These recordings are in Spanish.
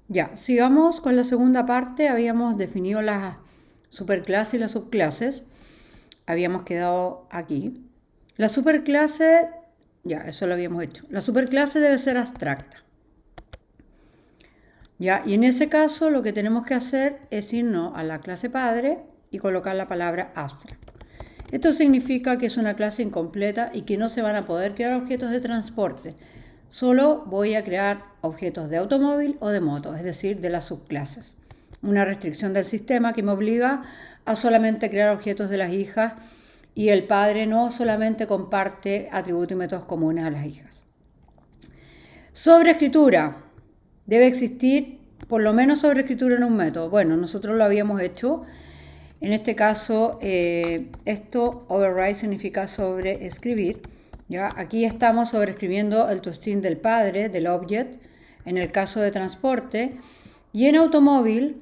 Ya, sigamos con la segunda parte. Habíamos definido las superclases y las subclases. Habíamos quedado aquí. La superclase, ya, eso lo habíamos hecho. La superclase debe ser abstracta. Ya, y en ese caso lo que tenemos que hacer es irnos a la clase padre y colocar la palabra abstract. Esto significa que es una clase incompleta y que no se van a poder crear objetos de transporte. Solo voy a crear objetos de automóvil o de moto, es decir, de las subclases. Una restricción del sistema que me obliga a solamente crear objetos de las hijas y el padre no solamente comparte atributos y métodos comunes a las hijas. Sobreescritura. Debe existir por lo menos sobreescritura en un método. Bueno, nosotros lo habíamos hecho. En este caso, esto, override, significa sobreescribir. ¿Ya? Aquí estamos sobreescribiendo el toString del padre, del object, en el caso de transporte. Y en automóvil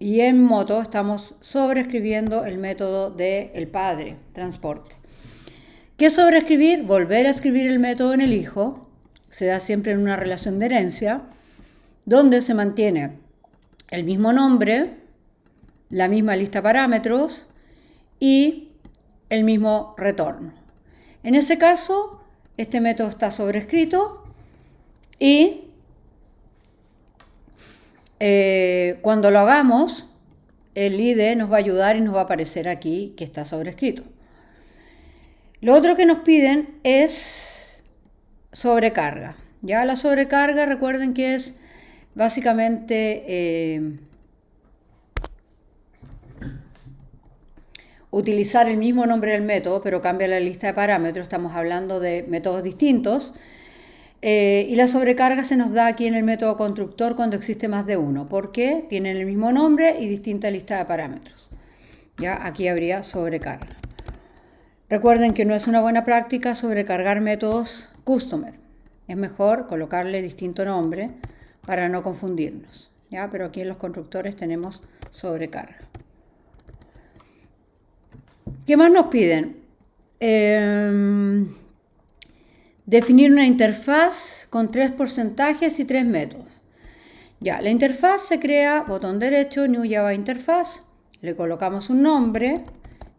y en moto estamos sobreescribiendo el método del padre, transporte. ¿Qué es sobreescribir? Volver a escribir el método en el hijo. Se da siempre en una relación de herencia, donde se mantiene el mismo nombre, la misma lista de parámetros y el mismo retorno. En ese caso, este método está sobrescrito y cuando lo hagamos, el IDE nos va a ayudar y nos va a aparecer aquí que está sobrescrito. Lo otro que nos piden es sobrecarga. Ya la sobrecarga, recuerden que es básicamente utilizar el mismo nombre del método, pero cambia la lista de parámetros. Estamos hablando de métodos distintos. Y la sobrecarga se nos da aquí en el método constructor cuando existe más de uno, porque tienen el mismo nombre y distinta lista de parámetros. Ya aquí habría sobrecarga. Recuerden que no es una buena práctica sobrecargar métodos customer. Es mejor colocarle distinto nombre para no confundirnos. ¿Ya? Pero aquí en los constructores tenemos sobrecarga. ¿Qué más nos piden? Definir una interfaz con 3 porcentajes y 3 métodos. Ya, la interfaz se crea, botón derecho, New Java Interfaz. Le colocamos un nombre,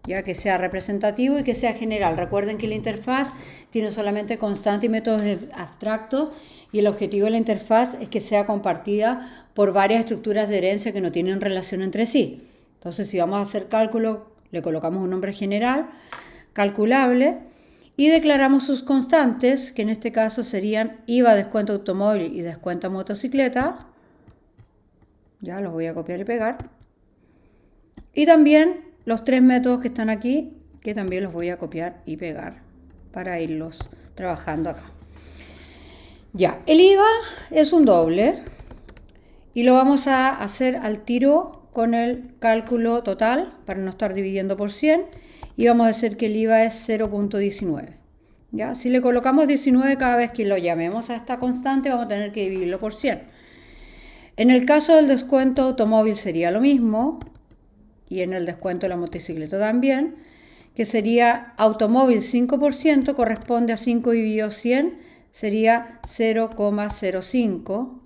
ya que sea representativo y que sea general. Recuerden que la interfaz tiene solamente constante y métodos abstractos y el objetivo de la interfaz es que sea compartida por varias estructuras de herencia que no tienen relación entre sí. Entonces, si vamos a hacer cálculo, le colocamos un nombre general, calculable, y declaramos sus constantes, que en este caso serían IVA, descuento automóvil y descuento motocicleta. Ya los voy a copiar y pegar. Y también los 3 métodos que están aquí, que también los voy a copiar y pegar para irlos trabajando acá. Ya, el IVA es un doble y lo vamos a hacer al tiro con el cálculo total para no estar dividiendo por 100 y vamos a decir que el IVA es 0.19. ¿Ya? Si le colocamos 19 cada vez que lo llamemos a esta constante vamos a tener que dividirlo por 100. En el caso del descuento automóvil sería lo mismo y en el descuento de la motocicleta también, que sería automóvil 5% corresponde a 5 dividido 100, sería 0,05.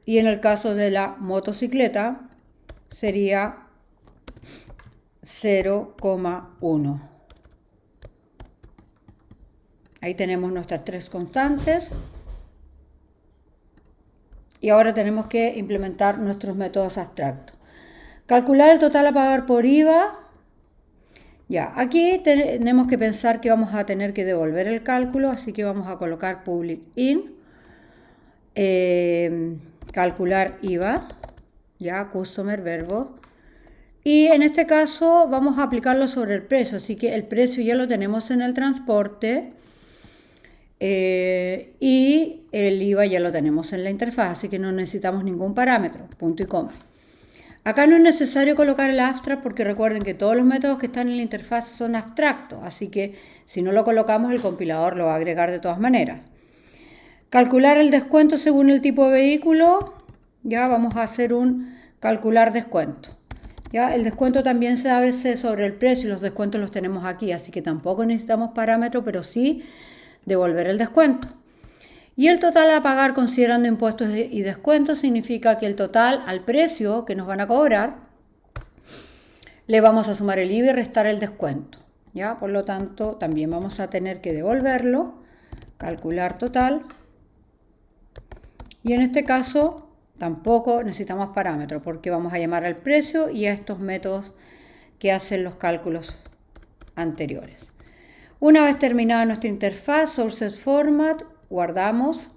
Y en el caso de la motocicleta sería 0,1. Ahí tenemos nuestras 3 constantes. Y ahora tenemos que implementar nuestros métodos abstractos. Calcular el total a pagar por IVA. Ya, aquí tenemos que pensar que vamos a tener que devolver el cálculo, así que vamos a colocar public in. Calcular IVA, ya, customer, verbo. Y en este caso vamos a aplicarlo sobre el precio, así que el precio ya lo tenemos en el transporte y el IVA ya lo tenemos en la interfaz, así que no necesitamos ningún parámetro, punto y coma. Acá no es necesario colocar el abstract porque recuerden que todos los métodos que están en la interfaz son abstractos, así que si no lo colocamos el compilador lo va a agregar de todas maneras. Calcular el descuento según el tipo de vehículo, ya vamos a hacer un calcular descuento. Ya, el descuento también se hace sobre el precio y los descuentos los tenemos aquí, así que tampoco necesitamos parámetro, pero sí devolver el descuento. Y el total a pagar considerando impuestos y descuentos significa que el total al precio que nos van a cobrar le vamos a sumar el IVA y restar el descuento. ¿Ya? Por lo tanto, también vamos a tener que devolverlo, calcular total. Y en este caso tampoco necesitamos parámetros porque vamos a llamar al precio y a estos métodos que hacen los cálculos anteriores. Una vez terminada nuestra interfaz, Sources Format, guardamos.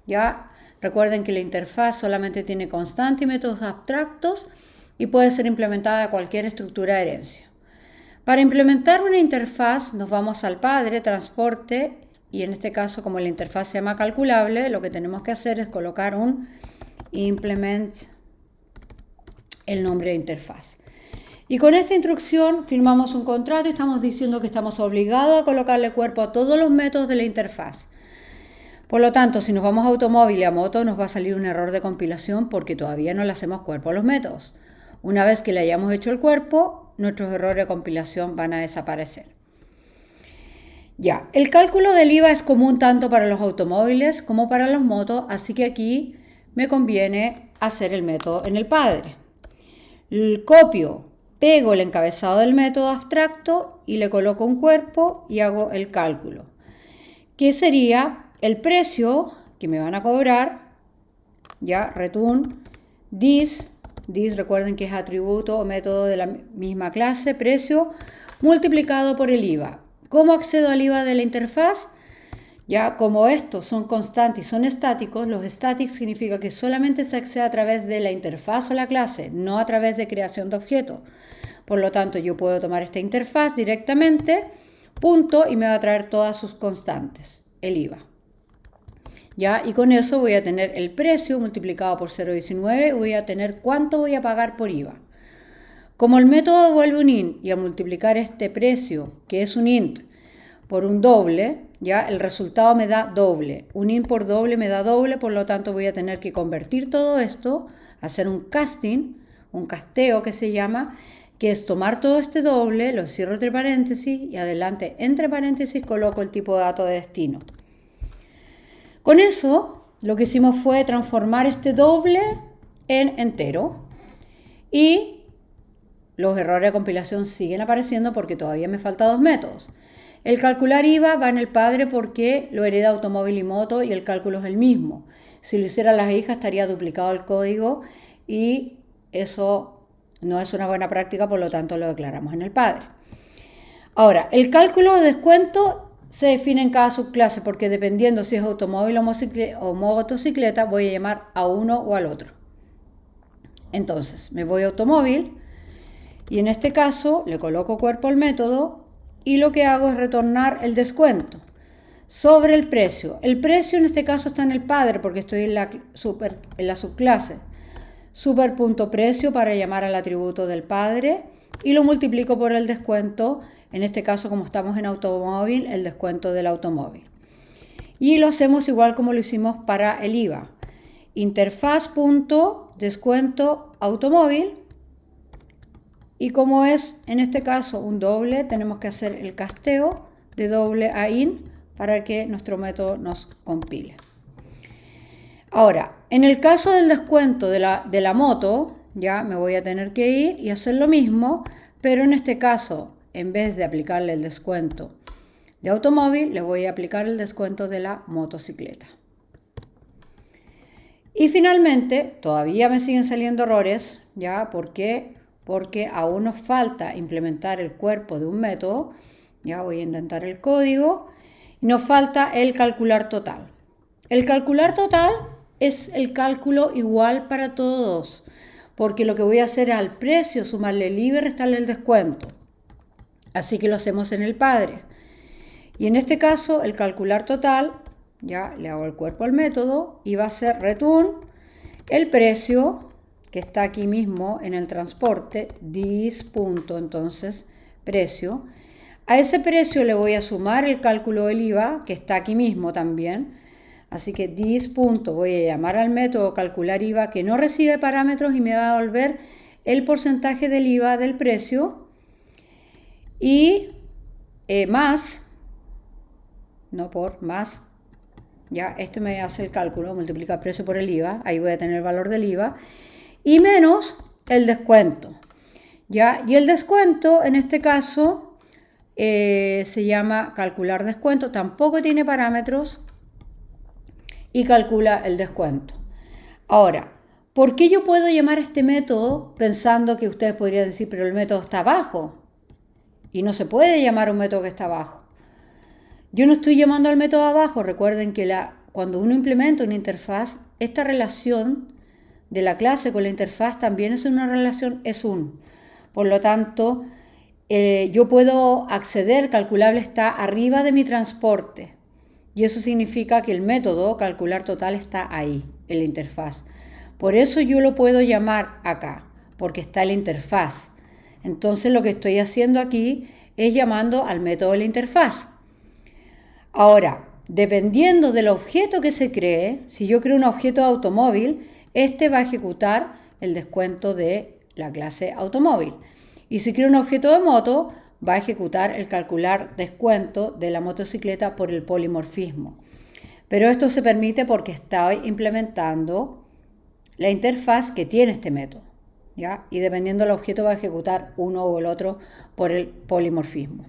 Ya recuerden que la interfaz solamente tiene constante y métodos abstractos y puede ser implementada a cualquier estructura de herencia. Para implementar una interfaz nos vamos al padre, transporte, y en este caso como la interfaz se llama calculable, lo que tenemos que hacer es colocar un implement, el nombre de interfaz. Y con esta instrucción firmamos un contrato y estamos diciendo que estamos obligados a colocarle cuerpo a todos los métodos de la interfaz. Por lo tanto, si nos vamos a automóvil y a moto, nos va a salir un error de compilación porque todavía no le hacemos cuerpo a los métodos. Una vez que le hayamos hecho el cuerpo, nuestros errores de compilación van a desaparecer. Ya, el cálculo del IVA es común tanto para los automóviles como para los motos, así que aquí me conviene hacer el método en el padre. Copio, pego el encabezado del método abstracto y le coloco un cuerpo y hago el cálculo, que sería el precio que me van a cobrar, ya, return, this, recuerden que es atributo o método de la misma clase, precio, multiplicado por el IVA. ¿Cómo accedo al IVA de la interfaz? Ya, como estos son constantes y son estáticos, los statics significa que solamente se accede a través de la interfaz o la clase, no a través de creación de objetos. Por lo tanto, yo puedo tomar esta interfaz directamente, punto, y me va a traer todas sus constantes, el IVA. ¿Ya? Y con eso voy a tener el precio multiplicado por 0,19 y voy a tener cuánto voy a pagar por IVA. Como el método devuelve un int y al multiplicar este precio, que es un int, por un doble, ya el resultado me da doble. Un int por doble me da doble, por lo tanto voy a tener que convertir todo esto, hacer un casting, un casteo que se llama, que es tomar todo este doble, lo cierro entre paréntesis y adelante entre paréntesis coloco el tipo de dato de destino. Con eso, lo que hicimos fue transformar este doble en entero. Y los errores de compilación siguen apareciendo porque todavía me faltan dos métodos. El calcular IVA va en el padre porque lo hereda automóvil y moto y el cálculo es el mismo. Si lo hicieran las hijas estaría duplicado el código y eso no es una buena práctica, por lo tanto lo declaramos en el padre. Ahora, el cálculo de descuento se define en cada subclase porque dependiendo si es automóvil o motocicleta voy a llamar a uno o al otro. Entonces, me voy a automóvil y en este caso le coloco cuerpo al método y lo que hago es retornar el descuento sobre el precio. El precio en este caso está en el padre porque estoy en la subclase. Super.precio para llamar al atributo del padre y lo multiplico por el descuento. En este caso, como estamos en automóvil, el descuento del automóvil. Y lo hacemos igual como lo hicimos para el IVA. Interfaz.descuento automóvil. Y como es en este caso un doble, tenemos que hacer el casteo de doble a in para que nuestro método nos compile. Ahora, en el caso del descuento de la moto, ya me voy a tener que ir y hacer lo mismo, pero en este caso, en vez de aplicarle el descuento de automóvil, le voy a aplicar el descuento de la motocicleta. Y finalmente, todavía me siguen saliendo errores, ¿ya? ¿Por qué? Porque aún nos falta implementar el cuerpo de un método. Ya voy a intentar el código. Y nos falta el calcular total. El calcular total es el cálculo igual para todos, porque lo que voy a hacer es al precio sumarle el IVA y restarle el descuento. Así que lo hacemos en el padre. Y en este caso, el calcular total, ya le hago el cuerpo al método y va a ser return el precio que está aquí mismo en el transporte, this punto, entonces, precio. A ese precio le voy a sumar el cálculo del IVA, que está aquí mismo también. Así que this punto, voy a llamar al método calcular IVA, que no recibe parámetros y me va a devolver el porcentaje del IVA del precio. Y más, no por más, ya, este me hace el cálculo, multiplica el precio por el IVA, ahí voy a tener el valor del IVA, y menos el descuento, ya, y el descuento en este caso se llama calcular descuento, tampoco tiene parámetros y calcula el descuento. Ahora, ¿por qué yo puedo llamar a este método pensando que ustedes podrían decir, pero el método está abajo? Y no se puede llamar a un método que está abajo. Yo no estoy llamando al método abajo. Recuerden que cuando uno implementa una interfaz, esta relación de la clase con la interfaz también es una relación, es un. Por lo tanto, yo puedo acceder, calculable está arriba de mi transporte. Y eso significa que el método calcular total está ahí, en la interfaz. Por eso yo lo puedo llamar acá, porque está en la interfaz. Entonces lo que estoy haciendo aquí es llamando al método de la interfaz. Ahora, dependiendo del objeto que se cree, si yo creo un objeto de automóvil, este va a ejecutar el descuento de la clase automóvil. Y si creo un objeto de moto, va a ejecutar el calcular descuento de la motocicleta por el polimorfismo. Pero esto se permite porque estoy implementando la interfaz que tiene este método, ¿ya? Y dependiendo del objeto va a ejecutar uno o el otro por el polimorfismo.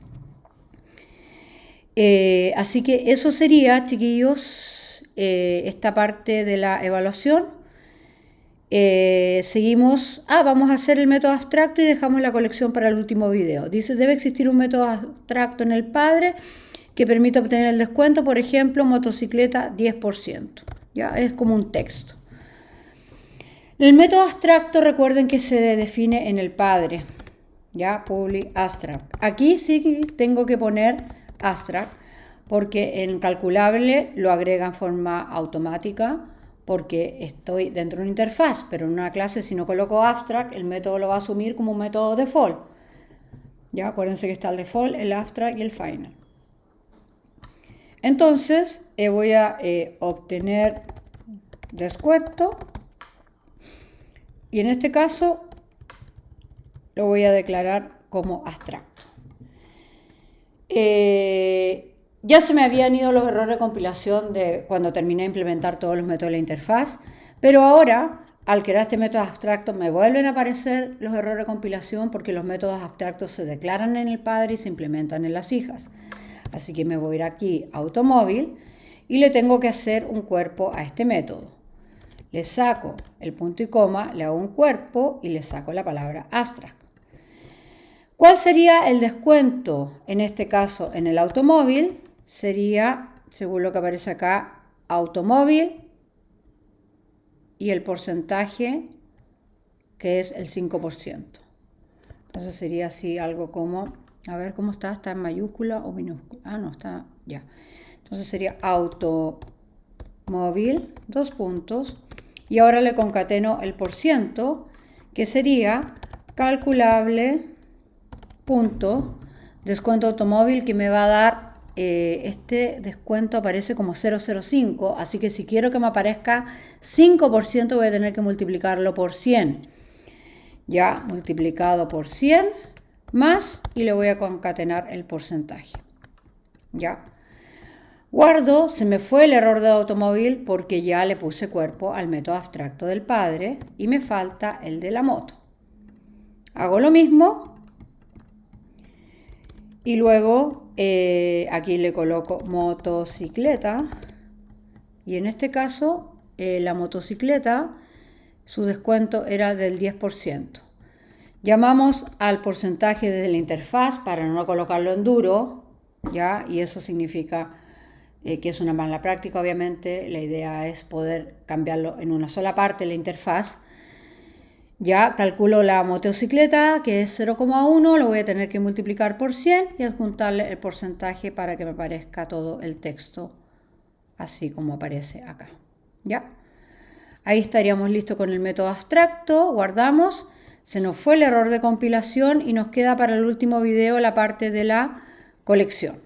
Así que eso sería, chiquillos, esta parte de la evaluación. Seguimos, vamos a hacer el método abstracto y dejamos la colección para el último video. Dice, debe existir un método abstracto en el padre que permita obtener el descuento, por ejemplo, motocicleta 10%. Ya es como un texto. El método abstracto, recuerden que se define en el padre, ya, public abstract. Aquí sí tengo que poner abstract porque en calculable lo agrega en forma automática, porque estoy dentro de una interfaz, pero en una clase si no coloco abstract, el método lo va a asumir como un método default. Ya, acuérdense que está el default, el abstract y el final. Entonces, voy a obtener descuento y en este caso lo voy a declarar como abstracto. Ya se me habían ido los errores de compilación de cuando terminé de implementar todos los métodos de la interfaz, pero ahora, al crear este método abstracto, me vuelven a aparecer los errores de compilación porque los métodos abstractos se declaran en el padre y se implementan en las hijas. Así que me voy a ir aquí a automóvil y le tengo que hacer un cuerpo a este método. Le saco el punto y coma, le hago un cuerpo y le saco la palabra abstract. ¿Cuál sería el descuento en este caso en el automóvil? Sería, según lo que aparece acá, automóvil y el porcentaje que es el 5%. Entonces sería así algo como, a ver cómo está en mayúscula o minúscula. No, está ya. Entonces sería automóvil, 2 puntos, y ahora le concateno el porciento, que sería calculable punto descuento automóvil, que me va a dar este descuento aparece como 0,05, así que si quiero que me aparezca 5% voy a tener que multiplicarlo por 100, ya multiplicado por 100 más, y le voy a concatenar el porcentaje. Ya guardo, se me fue el error de automóvil porque ya le puse cuerpo al método abstracto del padre y me falta el de la moto. Hago lo mismo y luego aquí le coloco motocicleta, y en este caso la motocicleta, su descuento era del 10%. Llamamos al porcentaje desde la interfaz para no colocarlo en duro, ¿ya? Y eso significa que es una mala práctica, obviamente. La idea es poder cambiarlo en una sola parte de la interfaz. Ya calculo la motocicleta, que es 0,1, lo voy a tener que multiplicar por 100 y adjuntarle el porcentaje para que me aparezca todo el texto así como aparece acá. ¿Ya? Ahí estaríamos listos con el método abstracto, guardamos, se nos fue el error de compilación y nos queda para el último video la parte de la colección.